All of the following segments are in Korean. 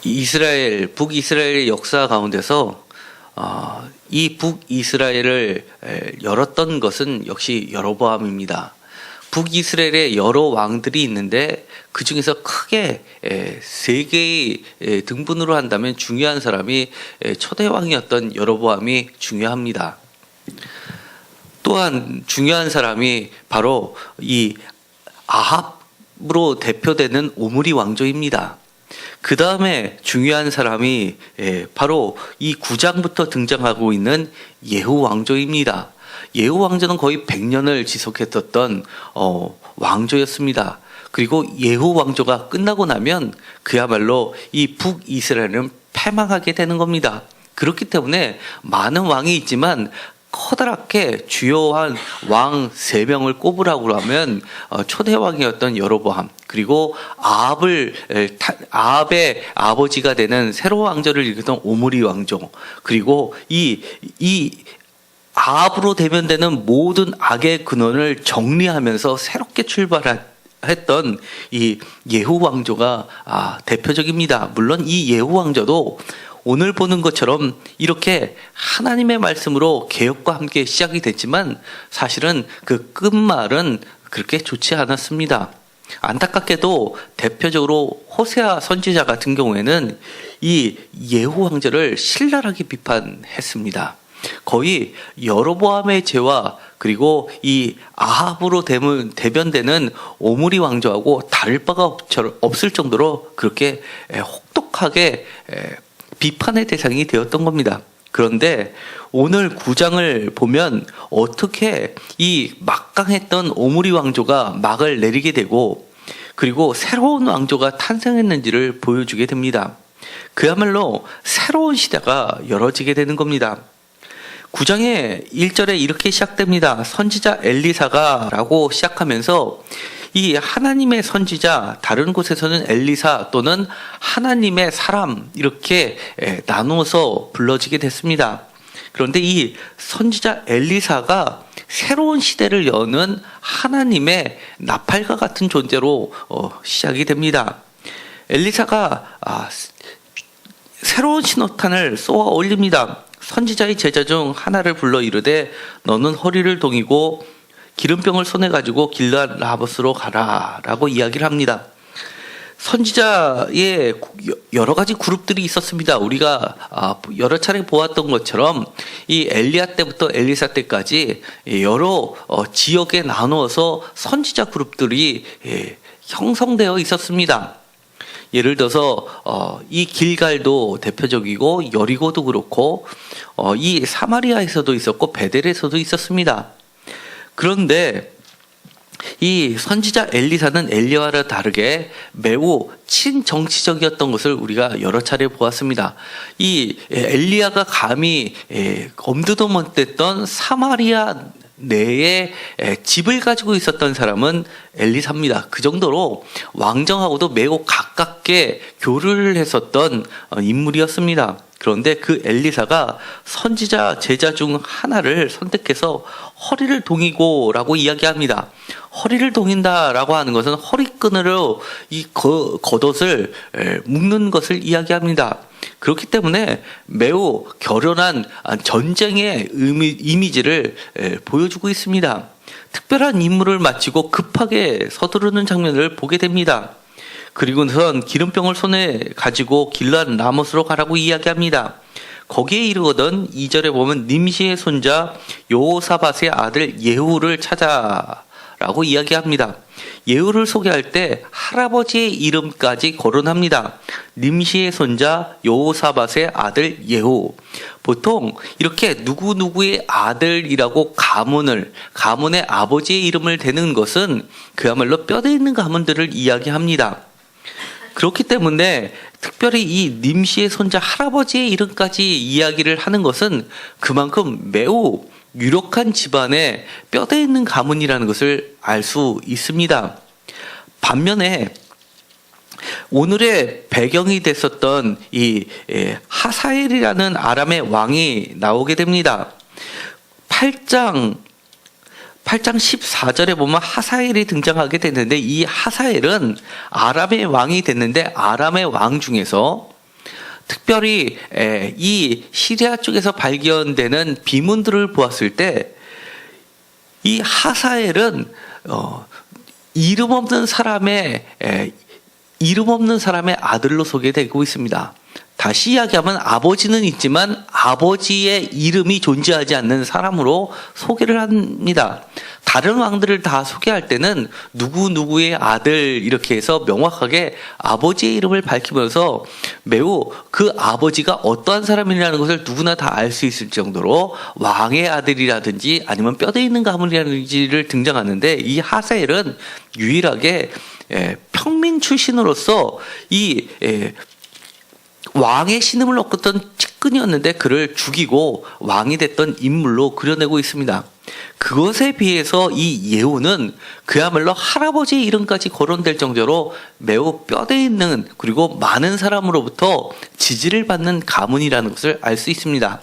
이스라엘, 북이스라엘의 역사 가운데서 이 북이스라엘을 열었던 것은 역시 여로보암입니다. 북이스라엘에 여러 왕들이 있는데 그 중에서 크게 세 개의 등분으로 한다면 중요한 사람이 초대 왕이었던 여로보암이 중요합니다. 또한 중요한 사람이 바로 이 아합으로 대표되는 오므리 왕조입니다. 그 다음에 중요한 사람이 바로 이 9장부터 등장하고 있는 예후 왕조입니다. 예후 왕조는 거의 100년을 지속했었던 왕조였습니다. 그리고 예후 왕조가 끝나고 나면 그야말로 이 북이스라엘은 패망하게 되는 겁니다. 그렇기 때문에 많은 왕이 있지만 커다랗게 주요한 왕 3명을 꼽으라고 하면 초대 왕이었던 여로보암, 그리고 아합의 아버지가 되는 새로운 왕조를 일으켰던 오므리 왕조, 그리고 이 아합으로 대변되는 모든 악의 근원을 정리하면서 새롭게 출발했던 이 예후 왕조가 대표적입니다. 물론 이 예후 왕조도 오늘 보는 것처럼 이렇게 하나님의 말씀으로 개혁과 함께 시작이 됐지만 사실은 그 끝말은 그렇게 좋지 않았습니다. 안타깝게도 대표적으로 호세아 선지자 같은 경우에는 이 예후 왕조를 신랄하게 비판했습니다. 거의 여로보암의 죄와 그리고 이 아합으로 대변되는 오므리 왕조하고 다를 바가 없을 정도로 그렇게 혹독하게 비판의 대상이 되었던 겁니다. 그런데 오늘 9장을 보면 어떻게 이 막강했던 오므리 왕조가 막을 내리게 되고 그리고 새로운 왕조가 탄생했는지를 보여주게 됩니다. 그야말로 새로운 시대가 열어지게 되는 겁니다. 9장의 1절에 이렇게 시작됩니다. 선지자 엘리사가 라고 시작하면서 이 하나님의 선지자, 다른 곳에서는 엘리사 또는 하나님의 사람 이렇게 나누어서 불러지게 됐습니다. 그런데 이 선지자 엘리사가 새로운 시대를 여는 하나님의 나팔과 같은 존재로 시작이 됩니다. 엘리사가 새로운 신호탄을 쏘아 올립니다. 선지자의 제자 중 하나를 불러 이르되 너는 허리를 동이고 기름병을 손에 가지고 길르앗 라모스로 가라 라고 이야기를 합니다. 선지자의 여러 가지 그룹들이 있었습니다. 우리가 여러 차례 보았던 것처럼 이 엘리야 때부터 엘리사 때까지 여러 지역에 나누어서 선지자 그룹들이 형성되어 있었습니다. 예를 들어서 이 길갈도 대표적이고 여리고도 그렇고 이 사마리아에서도 있었고 베델에서도 있었습니다. 그런데 이 선지자 엘리사는 엘리야와 다르게 매우 친정치적이었던 것을 우리가 여러 차례 보았습니다. 이 엘리야가 감히 엄두도 못 댔던 사마리아 내에 집을 가지고 있었던 사람은 엘리사입니다. 그 정도로 왕정하고도 매우 가깝게 교류를 했었던 인물이었습니다. 그런데 그 엘리사가 선지자 제자 중 하나를 선택해서 허리를 동이고라고 이야기합니다. 허리를 동인다라고 하는 것은 허리끈으로 이 겉옷을 묶는 것을 이야기합니다. 그렇기 때문에 매우 결연한 전쟁의 이미지를 보여주고 있습니다. 특별한 임무를 마치고 급하게 서두르는 장면을 보게 됩니다. 그리고선 기름병을 손에 가지고 길르앗 라모스로 가라고 이야기합니다. 거기에 이르거든 2절에 보면 nim시의 손자 여호사밧의 아들 예후를 찾아라고 이야기합니다. 예후를 소개할 때 할아버지의 이름까지 거론합니다. nim시의 손자 여호사밧의 아들 예후. 보통 이렇게 누구누구의 아들이라고 가문의 아버지의 이름을 대는 것은 그야말로 뼈대 있는 가문들을 이야기합니다. 그렇기 때문에 특별히 이 nim시의 손자 할아버지의 이름까지 이야기를 하는 것은 그만큼 매우 유력한 집안의 뼈대 있는 가문이라는 것을 알 수 있습니다. 반면에 오늘의 배경이 됐었던 이 하사엘이라는 아람의 왕이 나오게 됩니다. 8장 14절에 보면 하사엘이 등장하게 됐는데 이 하사엘은 아람의 왕이 됐는데 아람의 왕 중에서 특별히 이 시리아 쪽에서 발견되는 비문들을 보았을 때 이 하사엘은 이름 없는 사람의 아들로 소개되고 있습니다. 다시 이야기하면 아버지는 있지만 아버지의 이름이 존재하지 않는 사람으로 소개를 합니다. 다른 왕들을 다 소개할 때는 누구누구의 아들 이렇게 해서 명확하게 아버지의 이름을 밝히면서 매우 그 아버지가 어떠한 사람이라는 것을 누구나 다 알 수 있을 정도로 왕의 아들이라든지 아니면 뼈대 있는 가문이라든지를 등장하는데, 이 하사엘은 유일하게 평민 출신으로서 이 왕의 신임을 얻었던 측근이었는데 그를 죽이고 왕이 됐던 인물로 그려내고 있습니다. 그것에 비해서 이 예후는 그야말로 할아버지의 이름까지 거론될 정도로 매우 뼈대 있는, 그리고 많은 사람으로부터 지지를 받는 가문이라는 것을 알 수 있습니다.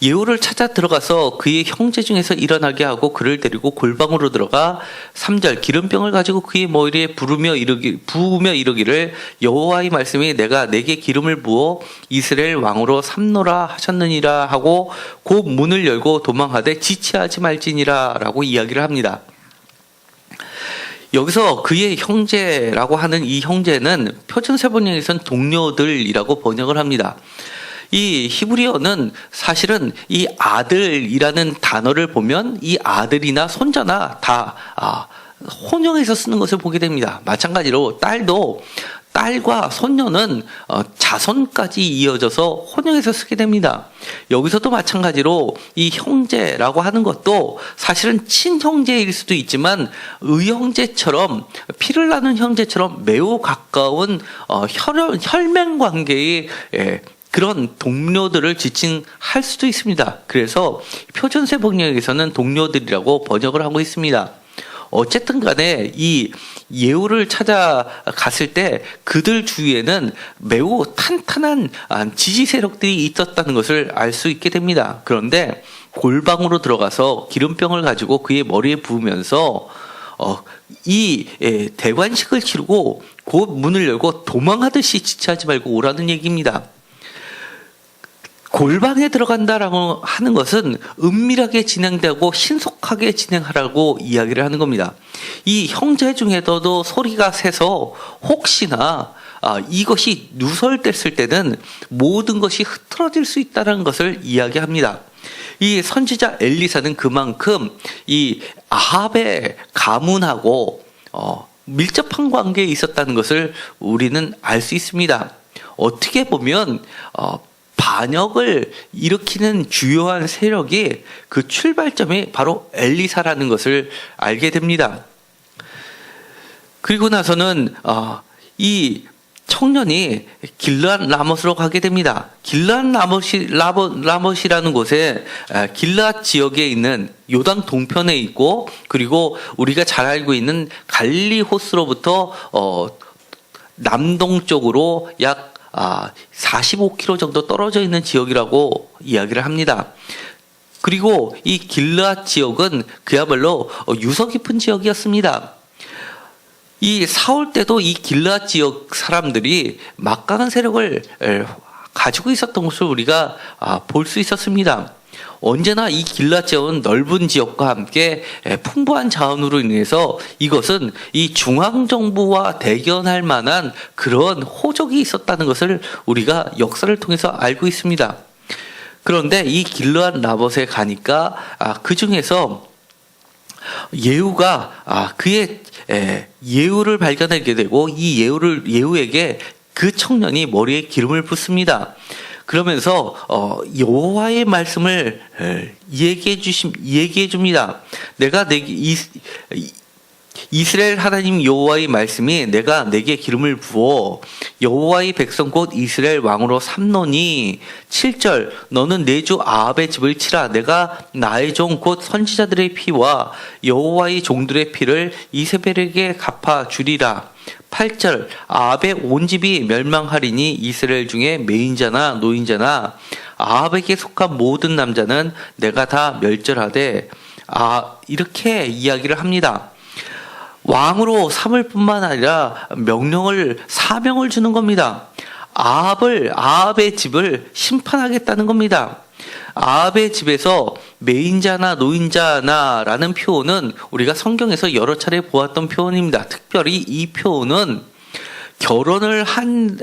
예후를 찾아 들어가서 그의 형제 중에서 일어나게 하고 그를 데리고 골방으로 들어가 3절 기름병을 가지고 그의 머리에 부으며 이르기를 여호와의 말씀이 내가 내게 기름을 부어 이스라엘 왕으로 삼노라 하셨느니라 하고 곧 문을 열고 도망하되 지체하지 말지니라 라고 이야기를 합니다. 여기서 그의 형제라고 하는 이 형제는 표준세번역에서는 동료들이라고 번역을 합니다. 이 히브리어는 사실은 이 아들이라는 단어를 보면 이 아들이나 손자나 다 혼용해서 쓰는 것을 보게 됩니다. 마찬가지로 딸도 딸과 손녀는 자손까지 이어져서 혼용해서 쓰게 됩니다. 여기서도 마찬가지로 이 형제라고 하는 것도 사실은 친형제일 수도 있지만 의형제처럼, 피를 나눈 형제처럼 매우 가까운 혈맹 관계의 그런 동료들을 지칭할 수도 있습니다. 그래서 표준세 번역에서는 동료들이라고 번역을 하고 있습니다. 어쨌든 간에 이 예후를 찾아갔을 때 그들 주위에는 매우 탄탄한 지지 세력들이 있었다는 것을 알 수 있게 됩니다. 그런데 골방으로 들어가서 기름병을 가지고 그의 머리에 부으면서 이 대관식을 치르고 곧 문을 열고 도망하듯이 지체하지 말고 오라는 얘기입니다. 골방에 들어간다라고 하는 것은 은밀하게 진행되고 신속하게 진행하라고 이야기를 하는 겁니다. 이 형제 중에도 소리가 세서 혹시나 이것이 누설됐을 때는 모든 것이 흐트러질 수 있다는 것을 이야기합니다. 이 선지자 엘리사는 그만큼 이 아합의 가문하고 밀접한 관계에 있었다는 것을 우리는 알 수 있습니다. 어떻게 보면 반역을 일으키는 주요한 세력이 그 출발점이 바로 엘리사라는 것을 알게 됩니다. 그리고 나서는 이 청년이 길르앗 라못으로 가게 됩니다. 길르앗 라못이라는 곳에 길르앗 지역에 있는 요단 동편에 있고, 그리고 우리가 잘 알고 있는 갈릴리 호수로부터 남동쪽으로 약 45km 정도 떨어져 있는 지역이라고 이야기를 합니다. 그리고 이 길르앗 지역은 그야말로 유서 깊은 지역이었습니다. 이 사울 때도 이 길르앗 지역 사람들이 막강한 세력을 가지고 있었던 것을 우리가 볼 수 있었습니다. 언제나 이 길르앗 지역은 넓은 지역과 함께 풍부한 자원으로 인해서 이것은 이 중앙정부와 대견할 만한 그런 호적이 있었다는 것을 우리가 역사를 통해서 알고 있습니다. 그런데 이 길르앗 라못에 가니까 그 중에서 예후가 그의 예후를 발견하게 되고 이 예후에게 그 청년이 머리에 기름을 붓습니다. 그러면서 여호와의 말씀을 얘기해 줍니다. 내가 이스라엘 하나님 여호와의 말씀이 내가 내게 기름을 부어 여호와의 백성 곧 이스라엘 왕으로 삼노니 7절 너는 내 주 아합의 집을 치라. 내가 나의 종 곧 선지자들의 피와 여호와의 종들의 피를 이세벨에게 갚아 주리라. 8절 아합의 온 집이 멸망하리니 이스라엘 중에 매인자나 노인자나 아합에게 속한 모든 남자는 내가 다 멸절하되 이렇게 이야기를 합니다. 왕으로 삼을 뿐만 아니라 사명을 주는 겁니다. 아합의 집을 심판하겠다는 겁니다. 아합의 집에서 매인자나 노인자나라는 표현은 우리가 성경에서 여러 차례 보았던 표현입니다. 특별히 이 표현은 결혼을 한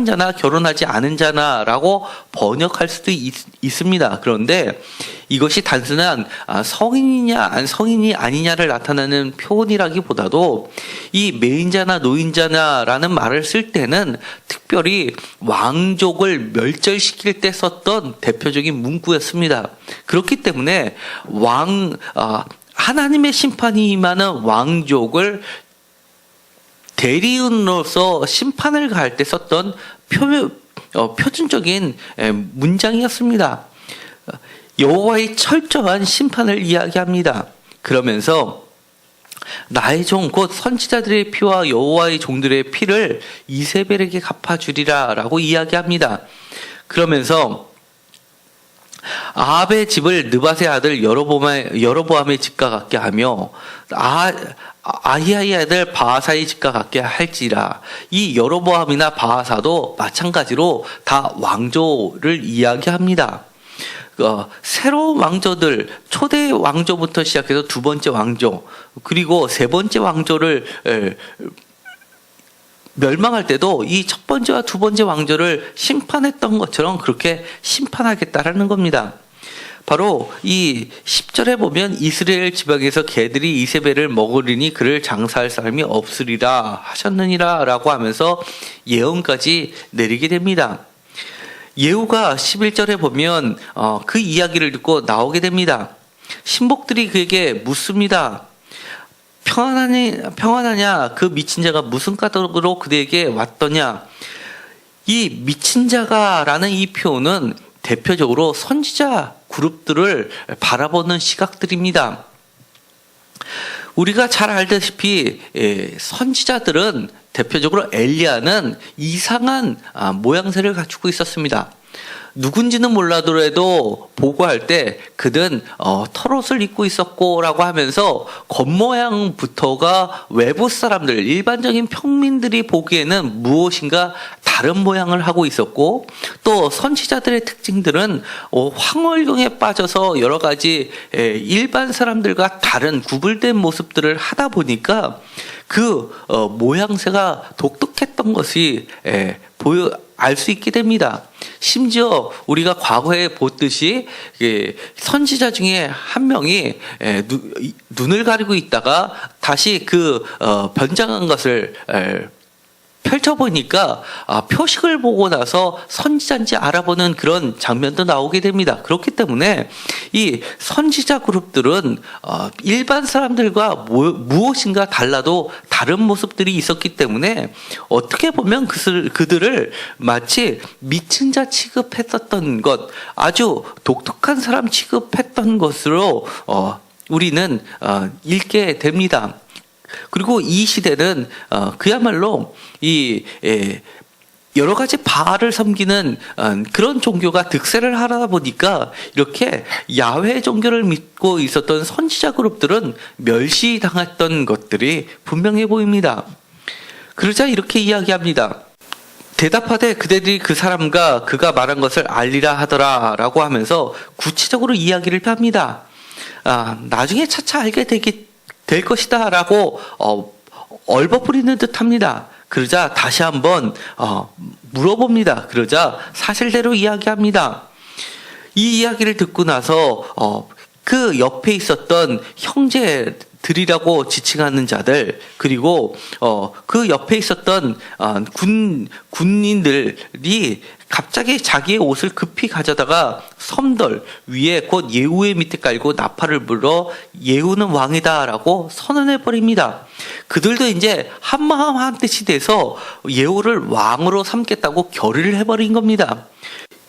자나 결혼하지 않은 자나라고 번역할 수도 있습니다. 그런데 이것이 단순한 성인이 아니냐를 나타내는 표현이라기보다도 이 매인자나 노인자나라는 말을 쓸 때는 특별히 왕족을 멸절시킬 때 썼던 대표적인 문구였습니다. 그렇기 때문에 하나님의 심판이 임하는 왕족을 대리인으로서 심판을 가할 때 썼던 표준적인 문장이었습니다. 여호와의 철저한 심판을 이야기합니다. 그러면서 나의 종 곧 선지자들의 피와 여호와의 종들의 피를 이세벨에게 갚아주리라 라고 이야기합니다. 그러면서 아합의 집을 느밧의 아들 여로보암의 집과 같게 하며 아히야의 아들 바하사의 집과 같게 할지라. 이 여로보암이나 바하사도 마찬가지로 다 왕조를 이야기합니다. 새로운 왕조들, 초대 왕조부터 시작해서 두 번째 왕조, 그리고 세 번째 왕조를 멸망할 때도 이 첫 번째와 두 번째 왕조를 심판했던 것처럼 그렇게 심판하겠다라는 겁니다. 바로 이 10절에 보면 이스라엘 지방에서 개들이 이세벨을 먹으리니 그를 장사할 사람이 없으리라 하셨느니라 라고 하면서 예언까지 내리게 됩니다. 예후가 11절에 보면 그 이야기를 듣고 나오게 됩니다. 신복들이 그에게 묻습니다. 평안하냐? 그 미친 자가 무슨 까닭으로 그대에게 왔더냐? 이 미친 자가라는 이 표현은 대표적으로 선지자 그룹들을 바라보는 시각들입니다. 우리가 잘 알다시피 선지자들은 대표적으로 엘리야는 이상한 모양새를 갖추고 있었습니다. 누군지는 몰라더라도 보고할 때 그는 털옷을 입고 있었고라고 하면서 겉모양부터가 외부 사람들, 일반적인 평민들이 보기에는 무엇인가 다른 모양을 하고 있었고, 또 선지자들의 특징들은 황홀경에 빠져서 여러 가지 일반 사람들과 다른 구분된 모습들을 하다 보니까 그 모양새가 독특했던 것이 알 수 있게 됩니다. 심지어 우리가 과거에 보듯이 선지자 중에 한 명이 눈을 가리고 있다가 다시 그 변장한 것을 펼쳐보니까 표식을 보고 나서 선지자인지 알아보는 그런 장면도 나오게 됩니다. 그렇기 때문에 이 선지자 그룹들은 일반 사람들과 무엇인가 달라도 다른 모습들이 있었기 때문에 어떻게 보면 그들을 마치 미친 자 취급했었던 것, 아주 독특한 사람 취급했던 것으로 우리는 읽게 됩니다. 그리고 이 시대는 그야말로 여러 가지 바알을 섬기는 그런 종교가 득세를 하다 보니까 이렇게 야훼 종교를 믿고 있었던 선지자 그룹들은 멸시당했던 것들이 분명해 보입니다. 그러자 이렇게 이야기합니다. 대답하되 그대들이 그 사람과 그가 말한 것을 알리라 하더라 라고 하면서 구체적으로 이야기를 합니다. 나중에 차차 알게 될 것이다 라고 얼버무리는 듯 합니다. 그러자 다시 한번 물어봅니다. 그러자 사실대로 이야기합니다. 이 이야기를 듣고 나서 그 옆에 있었던 형제들이라고 지칭하는 자들, 그리고 그 옆에 있었던 군인들이 갑자기 자기의 옷을 급히 가져다가 섬돌 위에 곧 예후의 밑에 깔고 나팔을 불어 예후는 왕이다라고 선언해 버립니다. 그들도 이제 한마음 한뜻이 돼서 예후를 왕으로 삼겠다고 결의를 해버린 겁니다.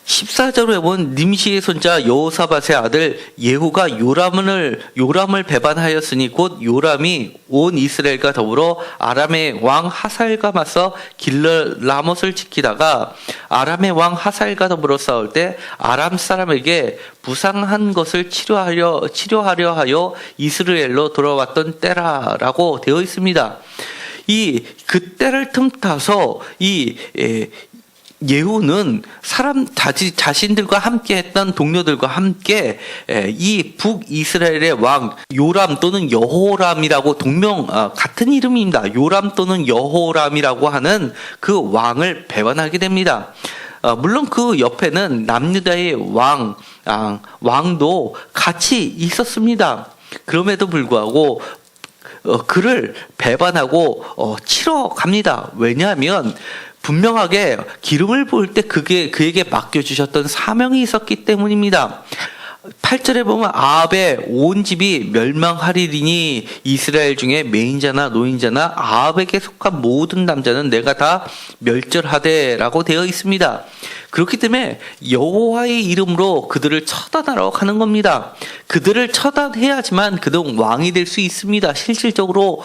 14절에 본 님시의 손자 여호사밧의 아들 예후가 요람을 배반하였으니 곧 요람이 온 이스라엘과 더불어 아람의 왕 하사엘과 맞서 길라못을 지키다가 아람의 왕 하사엘과 더불어 싸울 때 아람 사람에게 부상한 것을 치료하려 하여 이스라엘로 돌아왔던 때라라고 되어 있습니다. 이 그때를 틈타서 예후는 자신들과 함께 했던 동료들과 함께 이 북이스라엘의 왕 요람 또는 여호람이라고 같은 이름입니다. 요람 또는 여호람이라고 하는 그 왕을 배반하게 됩니다. 물론 그 옆에는 남유다의 왕도 같이 있었습니다. 그럼에도 불구하고 그를 배반하고 치러 갑니다. 왜냐하면 분명하게 기름을 부을 때 그에게 맡겨주셨던 사명이 있었기 때문입니다. 8절에 보면 아합의 온 집이 멸망하리니 이스라엘 중에 매인자나 노인자나 아합에게 속한 모든 남자는 내가 다 멸절하되라고 되어 있습니다. 그렇기 때문에 여호와의 이름으로 그들을 처단하러 가는 겁니다. 그들을 처단해야지만 그들은 왕이 될 수 있습니다. 실질적으로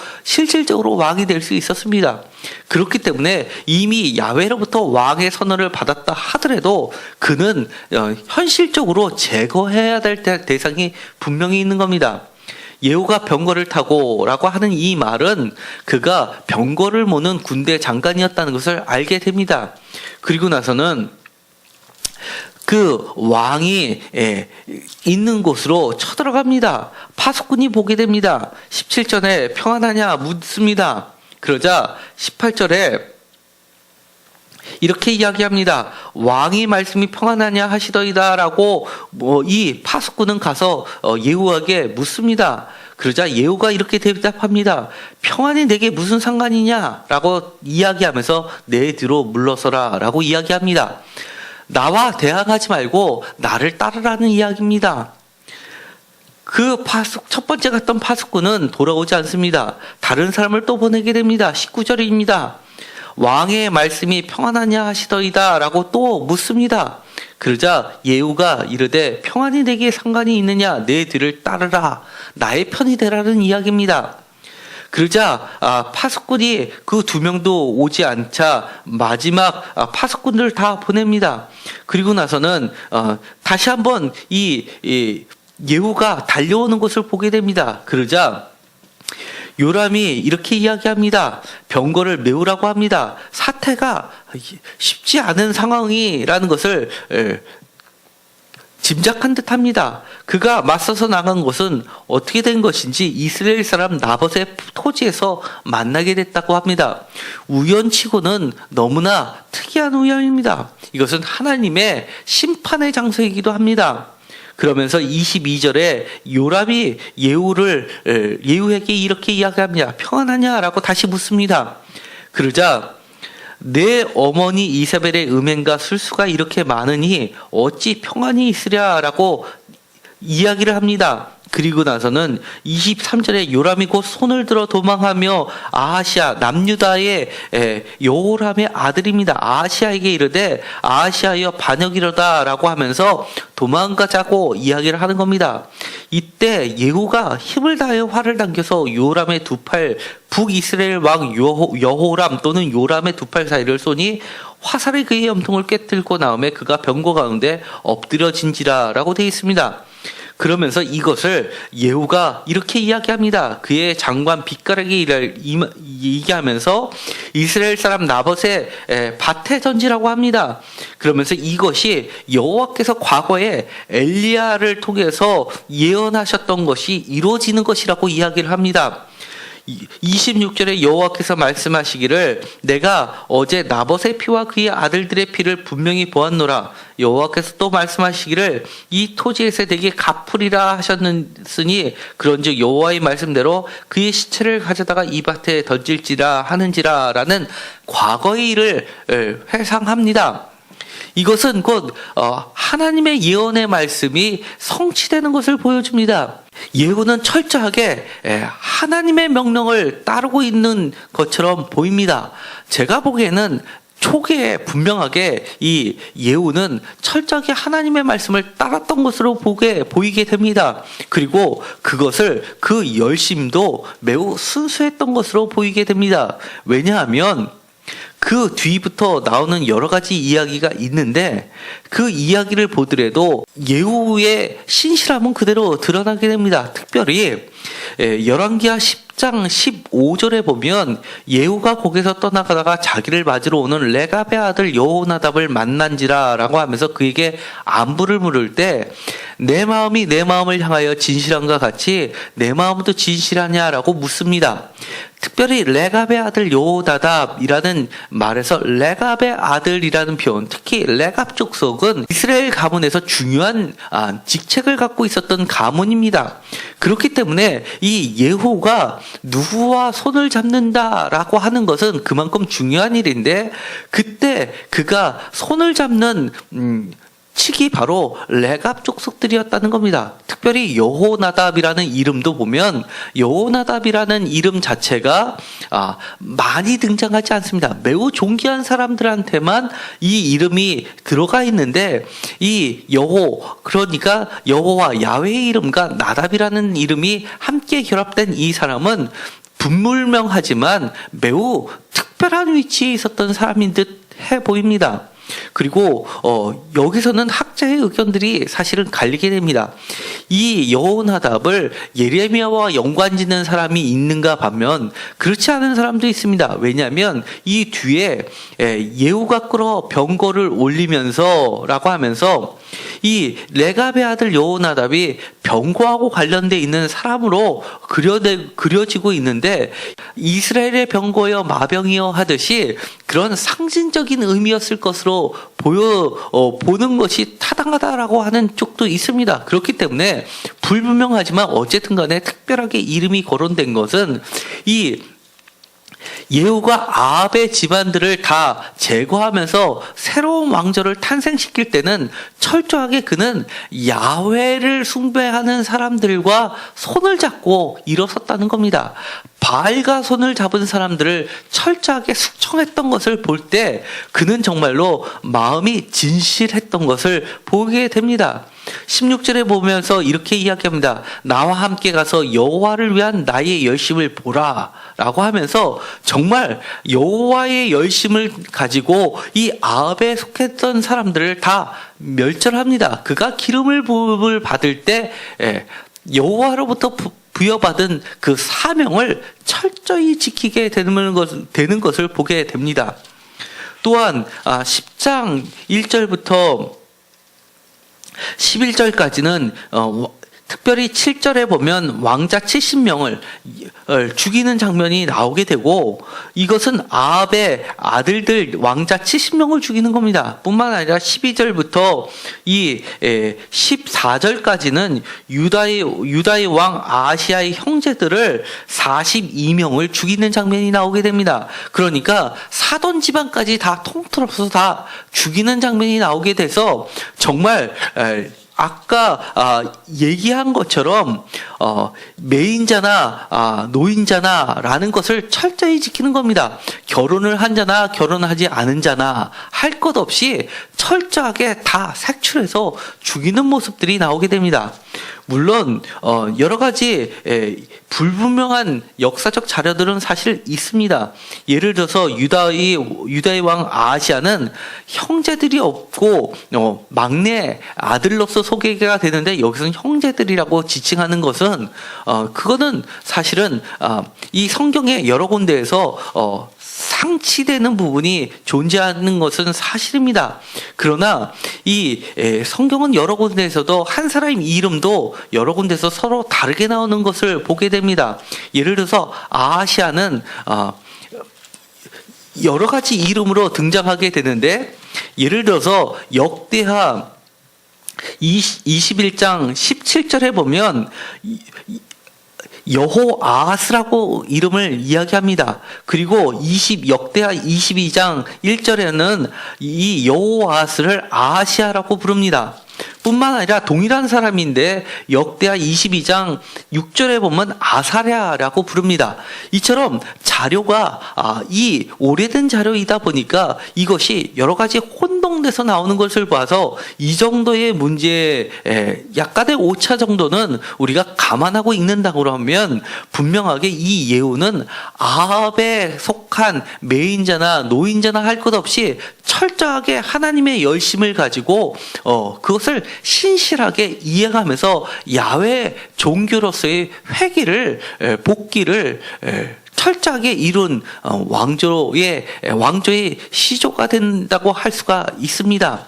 왕이 될 수 있었습니다. 그렇기 때문에 이미 야훼로부터 왕의 선언을 받았다 하더라도 그는 현실적으로 제거해야 될 대상이 분명히 있는 겁니다. 예후가 병거를 타고라고 하는 이 말은 그가 병거를 모는 군대 장관이었다는 것을 알게 됩니다. 그리고 나서는 그 왕이 있는 곳으로 쳐들어갑니다. 파수꾼이 보게 됩니다. 17절에 평안하냐 묻습니다. 그러자 18절에 이렇게 이야기합니다. 왕이 말씀이 평안하냐 하시더이다 라고 이 파수꾼은 가서 예후에게 묻습니다. 그러자 예후가 이렇게 대답합니다. 평안이 내게 무슨 상관이냐 라고 이야기하면서 내 뒤로 물러서라 라고 이야기합니다. 나와 대항하지 말고 나를 따르라는 이야기입니다. 첫 번째 갔던 파수꾼은 돌아오지 않습니다. 다른 사람을 또 보내게 됩니다. 19절입니다. 왕의 말씀이 평안하냐 하시더이다 라고 또 묻습니다. 그러자 예후가 이르되 평안이 내게 상관이 있느냐 내 뒤를 따르라 나의 편이 되라는 이야기입니다. 그러자 파수꾼이 그 2명도 오지 않자 마지막 파수꾼들 다 보냅니다. 그리고 나서는 다시 한번 이 예후가 달려오는 것을 보게 됩니다. 그러자 요람이 이렇게 이야기합니다. 병거를 메우라고 합니다. 사태가 쉽지 않은 상황이라는 것을 짐작한 듯합니다. 그가 맞서서 나간 것은 어떻게 된 것인지 이스라엘 사람 나봇의 토지에서 만나게 됐다고 합니다. 우연치고는 너무나 특이한 우연입니다. 이것은 하나님의 심판의 장소이기도 합니다. 그러면서 22절에 요람이 예후에게 이렇게 이야기합니다. 평안하냐라고 다시 묻습니다. 그러자 내 어머니 이사벨의 음행과 술수가 이렇게 많으니 어찌 평안이 있으랴라고 이야기를 합니다. 그리고 나서는 23절에 요람이 곧 손을 들어 도망하며 아하시아 남유다의 여호람의 아들입니다. 아하시아에게 이르되 아하시아여 반역이로다라고 하면서 도망가자고 이야기를 하는 겁니다. 이때 예후가 힘을 다하여 활을 당겨서 요람의 두 팔 북이스라엘 왕 여호람 또는 요람의 두 팔 사이를 쏘니 화살이 그의 염통을 꿰뚫고 나오매 그가 병거 가운데 엎드려진지라라고 되어 있습니다. 그러면서 이것을 예후가 이렇게 이야기합니다. 그의 장관 빛가락이 얘기하면서 이스라엘 사람 나봇의 밭에 던지라고 합니다. 그러면서 이것이 여호와께서 과거에 엘리야를 통해서 예언하셨던 것이 이루어지는 것이라고 이야기를 합니다. 26절에 여호와께서 말씀하시기를 내가 어제 나봇의 피와 그의 아들들의 피를 분명히 보았노라. 여호와께서 또 말씀하시기를 이 토지에서 내게 갚으리라 하셨으니 그런즉 여호와의 말씀대로 그의 시체를 가져다가 이 밭에 던질지라 하는지라 라는 과거의 일을 회상합니다. 이것은 곧 하나님의 예언의 말씀이 성취되는 것을 보여줍니다. 예후는 철저하게 하나님의 명령을 따르고 있는 것처럼 보입니다. 제가 보기에는 초기에 분명하게 이 예후는 철저하게 하나님의 말씀을 따랐던 것으로 보이게 됩니다. 그리고 그 열심도 매우 순수했던 것으로 보이게 됩니다. 왜냐하면 그 뒤부터 나오는 여러 가지 이야기가 있는데 그 이야기를 보더라도 예후의 신실함은 그대로 드러나게 됩니다. 특별히 열왕기하 10장 15절에 보면 예후가 거기서 떠나가다가 자기를 맞으러 오는 레갑의 아들 여호나답을 만난지라라고 하면서 그에게 안부를 물을 때 내 마음이 내 마음을 향하여 진실한가 같이 내 마음도 진실하냐라고 묻습니다. 특별히 레갑의 아들 여호나답이라는 말에서 레갑의 아들이라는 표현, 특히 레갑 족속은 이스라엘 가문에서 중요한 직책을 갖고 있었던 가문입니다. 그렇기 때문에 이 예후가 누구와 손을 잡는다라고 하는 것은 그만큼 중요한 일인데, 그때 그가 손을 잡는 측이 바로 레갑 족속들이었다는 겁니다. 특별히 여호나답이라는 이름도 보면 여호나답이라는 이름 자체가 많이 등장하지 않습니다. 매우 존귀한 사람들한테만 이 이름이 들어가 있는데, 이 그러니까 여호와 야훼의 이름과 나답이라는 이름이 함께 결합된 이 사람은 분물명하지만 매우 특별한 위치에 있었던 사람인 듯 해 보입니다. 그리고 여기서는 학자의 의견들이 사실은 갈리게 됩니다. 이 여호나답을 예레미야와 연관짓는 사람이 있는가 반면 그렇지 않은 사람도 있습니다. 왜냐하면 이 뒤에 예후가 끌어 병거를 올리면서라고 하면서 이 레갑의 아들 여호나답이 병거하고 관련돼 있는 사람으로 그려지고 있는데, 이스라엘의 병거여 마병이여 하듯이 그런 상징적인 의미였을 것으로 보는 것이 타당하다라고 하는 쪽도 있습니다. 그렇기 때문에 불분명하지만 어쨌든 간에 특별하게 이름이 거론된 것은 이 예후가 아합의 집안들을 다 제거하면서 새로운 왕조를 탄생시킬 때는 철저하게 그는 야훼를 숭배하는 사람들과 손을 잡고 일어섰다는 겁니다. 바알과 손을 잡은 사람들을 철저하게 숙청했던 것을 볼 때 그는 정말로 마음이 진실했던 것을 보게 됩니다. 16절에 보면서 이렇게 이야기합니다. 나와 함께 가서 여호와를 위한 나의 열심을 보라 라고 하면서 정말 여호와의 열심을 가지고 이 아합에 속했던 사람들을 다 멸절합니다. 그가 기름을 부음을 받을 때 여호와로부터 부여받은 그 사명을 철저히 지키게 되는 것을 보게 됩니다. 또한 10장 1절부터 11절까지는 특별히 7절에 보면 왕자 70명을 죽이는 장면이 나오게 되고, 이것은 아합의 아들들 왕자 70명을 죽이는 겁니다. 뿐만 아니라 12절부터 이 14절까지는 유다의 왕 아하시아의 형제들을 42명을 죽이는 장면이 나오게 됩니다. 그러니까 사돈 집안까지 다 통틀어서 다 죽이는 장면이 나오게 돼서 정말 아까 얘기한 것처럼 매인자나 노인자나라는 것을 철저히 지키는 겁니다. 결혼을 한 자나 결혼하지 않은 자나 할 것 없이 철저하게 다 색출해서 죽이는 모습들이 나오게 됩니다. 물론 여러 가지 불분명한 역사적 자료들은 사실 있습니다. 예를 들어서 유다의 왕 아하시아는 형제들이 없고 막내 아들로서 소개가 되는데, 여기서는 형제들이라고 지칭하는 것은 그거는 사실은 이 성경의 여러 군데에서 상치되는 부분이 존재하는 것은 사실입니다. 그러나 이 성경은 여러 군데에서도 한 사람의 이름도 여러 군데서 서로 다르게 나오는 것을 보게 됩니다. 예를 들어서 아하시아는 여러 가지 이름으로 등장하게 되는데, 예를 들어서 역대하 21장 17절에 보면 여호아하스라고 이름을 이야기합니다. 그리고 역대하 22장 1절에는 이 여호아하스를 아하시아라고 부릅니다. 뿐만 아니라 동일한 사람인데 역대하 22장 6절에 보면 아사랴라고 부릅니다. 이처럼 자료가 이 오래된 자료이다 보니까 이것이 여러 가지 혼동돼서 나오는 것을 봐서 이 정도의 문제에 약간의 오차 정도는 우리가 감안하고 읽는다고 하면 분명하게 이 예후는 아합에 속한 매인자나 노인자나 할 것 없이 철저하게 하나님의 열심을 가지고 그것을 그것을 신실하게 이행하면서 야훼 종교로서의 복귀를 철저하게 이룬 왕조의 시조가 된다고 할 수가 있습니다.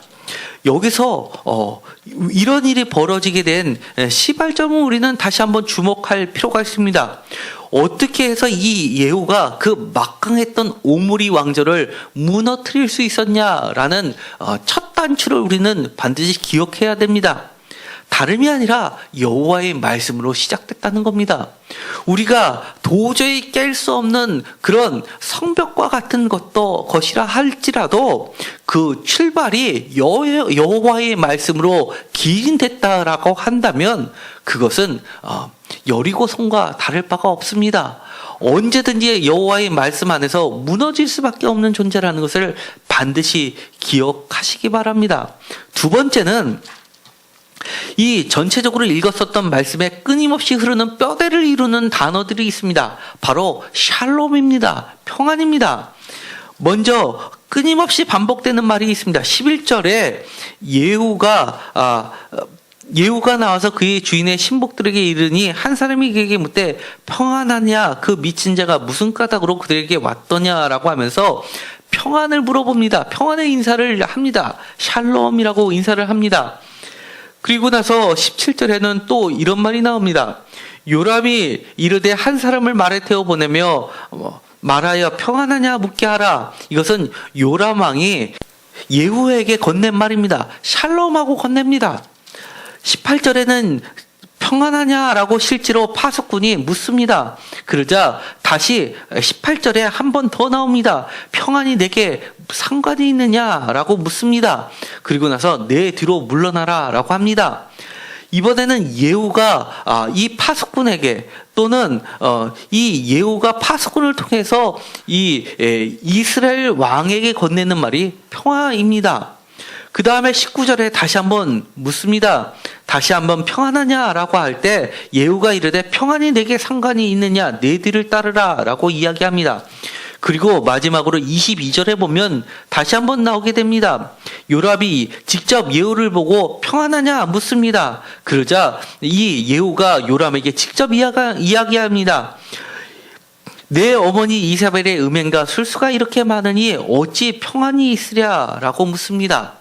여기서 이런 일이 벌어지게 된 시발점을 우리는 다시 한번 주목할 필요가 있습니다. 어떻게 해서 이 예후가 그 막강했던 오므리 왕조를 무너뜨릴 수 있었냐라는 첫 단추를 우리는 반드시 기억해야 됩니다. 다름이 아니라 여호와의 말씀으로 시작됐다는 겁니다. 우리가 도저히 깰 수 없는 그런 성벽과 같은 것이라 할지라도 그 출발이 여호와의 말씀으로 기인됐다라고 한다면 그것은 여리고성과 다를 바가 없습니다. 언제든지 여호와의 말씀 안에서 무너질 수밖에 없는 존재라는 것을 반드시 기억하시기 바랍니다. 두 번째는 이 전체적으로 읽었었던 말씀에 끊임없이 흐르는 뼈대를 이루는 단어들이 있습니다. 바로 샬롬입니다. 평안입니다. 먼저 끊임없이 반복되는 말이 있습니다. 11절에 예후가 나와서 그의 주인의 신복들에게 이르니 한 사람이 그에게 묻되 평안하냐 그 미친 자가 무슨 까닭으로 그들에게 왔더냐라고 하면서 평안을 물어봅니다. 평안의 인사를 합니다. 샬롬이라고 인사를 합니다. 그리고 나서 17절에는 또 이런 말이 나옵니다. 요람이 이르되 한 사람을 말에 태워 보내며 말하여 평안하냐 묻게 하라. 이것은 요람 왕이 예후에게 건넨 말입니다. 샬롬하고 건넵니다. 18절에는 평안하냐라고 실제로 파수꾼이 묻습니다. 그러자 다시 18절에 한 번 더 나옵니다. 평안이 내게 상관이 있느냐라고 묻습니다. 그리고 나서 내 뒤로 물러나라 라고 합니다. 이번에는 예후가 이 파수꾼에게 또는 이 예후가 파수꾼을 통해서 이 이스라엘 왕에게 건네는 말이 평화입니다. 그 다음에 19절에 다시 한번 묻습니다. 다시 한번 평안하냐라고 할 때 예후가 이르되 평안이 내게 상관이 있느냐 내 뒤를 따르라 라고 이야기합니다. 그리고 마지막으로 22절에 보면 다시 한번 나오게 됩니다. 요람이 직접 예후를 보고 평안하냐 묻습니다. 그러자 이 예후가 요람에게 직접 이야기합니다. 내 어머니 이사벨의 음행과 술수가 이렇게 많으니 어찌 평안이 있으랴라고 묻습니다.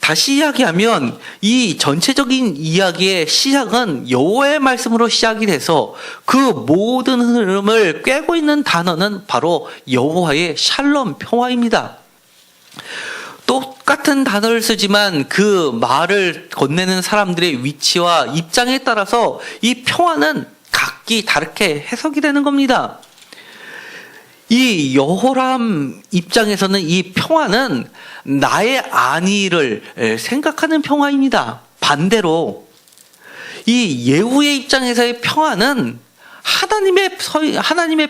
다시 이야기하면 이 전체적인 이야기의 시작은 여호와의 말씀으로 시작이 돼서 그 모든 흐름을 꿰고 있는 단어는 바로 여호와의 샬롬 평화입니다. 똑같은 단어를 쓰지만 그 말을 건네는 사람들의 위치와 입장에 따라서 이 평화는 각기 다르게 해석이 되는 겁니다. 이 여호람 입장에서는 이 평화는 나의 안위를 생각하는 평화입니다. 반대로 이 예후의 입장에서의 평화는 하나님의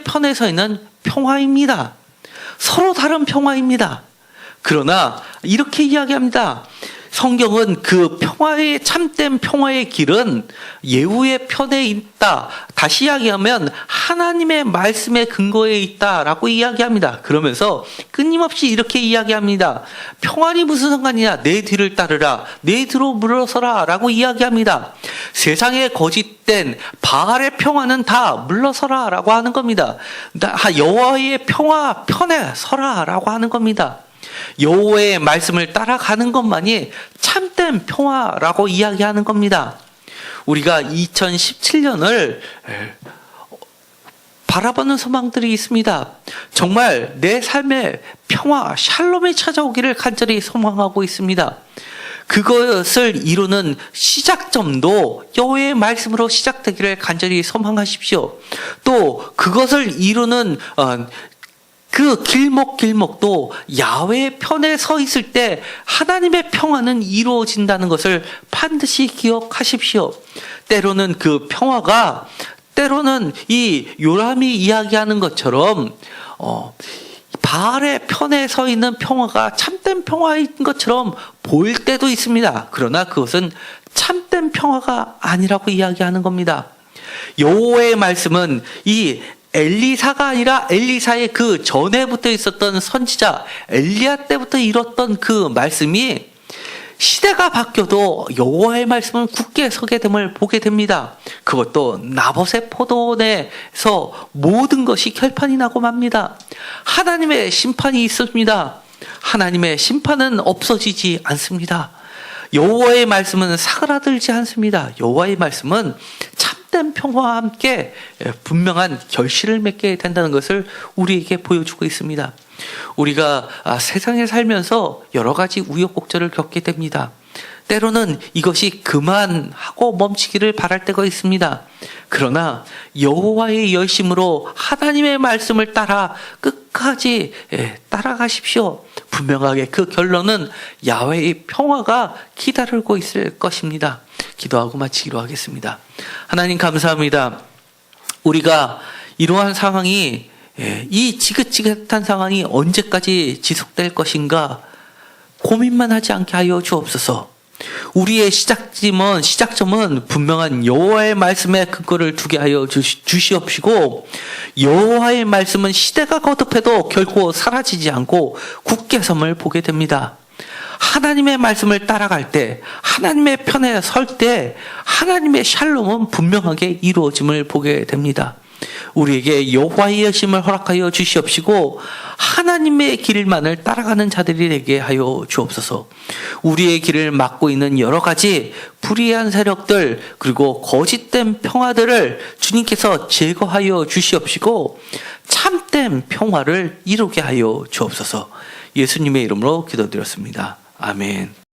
편에 서 있는 평화입니다. 서로 다른 평화입니다. 그러나 이렇게 이야기합니다. 성경은 그 평화의 참된 평화의 길은 예후의 편에 있다. 다시 이야기하면 하나님의 말씀의 근거에 있다라고 이야기합니다. 그러면서 끊임없이 이렇게 이야기합니다. 평안이 무슨 상관이냐? 내 뒤를 따르라. 내 뒤로 물러서라 라고 이야기합니다. 세상에 거짓된 바알의 평화는 다 물러서라 라고 하는 겁니다. 여호와의 평화 편에 서라 라고 하는 겁니다. 여호와의 말씀을 따라가는 것만이 참된 평화라고 이야기하는 겁니다. 우리가 2017년을 바라보는 소망들이 있습니다. 정말 내 삶에 평화, 샬롬이 찾아오기를 간절히 소망하고 있습니다. 그것을 이루는 시작점도 여호와의 말씀으로 시작되기를 간절히 소망하십시오. 또 그것을 이루는 그 길목도 야훼의 편에 서 있을 때 하나님의 평화는 이루어진다는 것을 반드시 기억하십시오. 때로는 그 평화가 때로는 이 요람이 이야기하는 것처럼 바알의 편에 서 있는 평화가 참된 평화인 것처럼 보일 때도 있습니다. 그러나 그것은 참된 평화가 아니라고 이야기하는 겁니다. 여호와의 말씀은 이 엘리사가 아니라 엘리사의 그 전에부터 있었던 선지자 엘리야 때부터 이뤘던 그 말씀이 시대가 바뀌어도 여호와의 말씀은 굳게 서게 됨을 보게 됩니다. 그것도 나봇의 포도원에서 모든 것이 결판이 나고 맙니다. 하나님의 심판이 있습니다. 하나님의 심판은 없어지지 않습니다. 여호와의 말씀은 사그라들지 않습니다. 여호와의 말씀은 참된 평화와 함께 분명한 결실을 맺게 된다는 것을 우리에게 보여주고 있습니다. 우리가 세상에 살면서 여러 가지 우여곡절을 겪게 됩니다. 때로는 이것이 그만하고 멈추기를 바랄 때가 있습니다. 그러나 여호와의 열심으로 하나님의 말씀을 따라 끝까지 따라가십시오. 분명하게 그 결론은 야훼의 평화가 기다리고 있을 것입니다. 기도하고 마치기로 하겠습니다. 하나님 감사합니다. 우리가 이러한 상황이 이 지긋지긋한 상황이 언제까지 지속될 것인가 고민만 하지 않게 하여 주옵소서. 우리의 시작점은 분명한 여호와의 말씀에 근거를 두게 하여 주시옵시고, 여호와의 말씀은 시대가 거듭해도 결코 사라지지 않고 굳게 섬을 보게 됩니다. 하나님의 말씀을 따라갈 때, 하나님의 편에 설 때 하나님의 샬롬은 분명하게 이루어짐을 보게 됩니다. 우리에게 여호와의 열심을 허락하여 주시옵시고 하나님의 길만을 따라가는 자들이 되게 하여 주옵소서. 우리의 길을 막고 있는 여러 가지 불의한 세력들 그리고 거짓된 평화들을 주님께서 제거하여 주시옵시고 참된 평화를 이루게 하여 주옵소서. 예수님의 이름으로 기도드렸습니다. 아멘.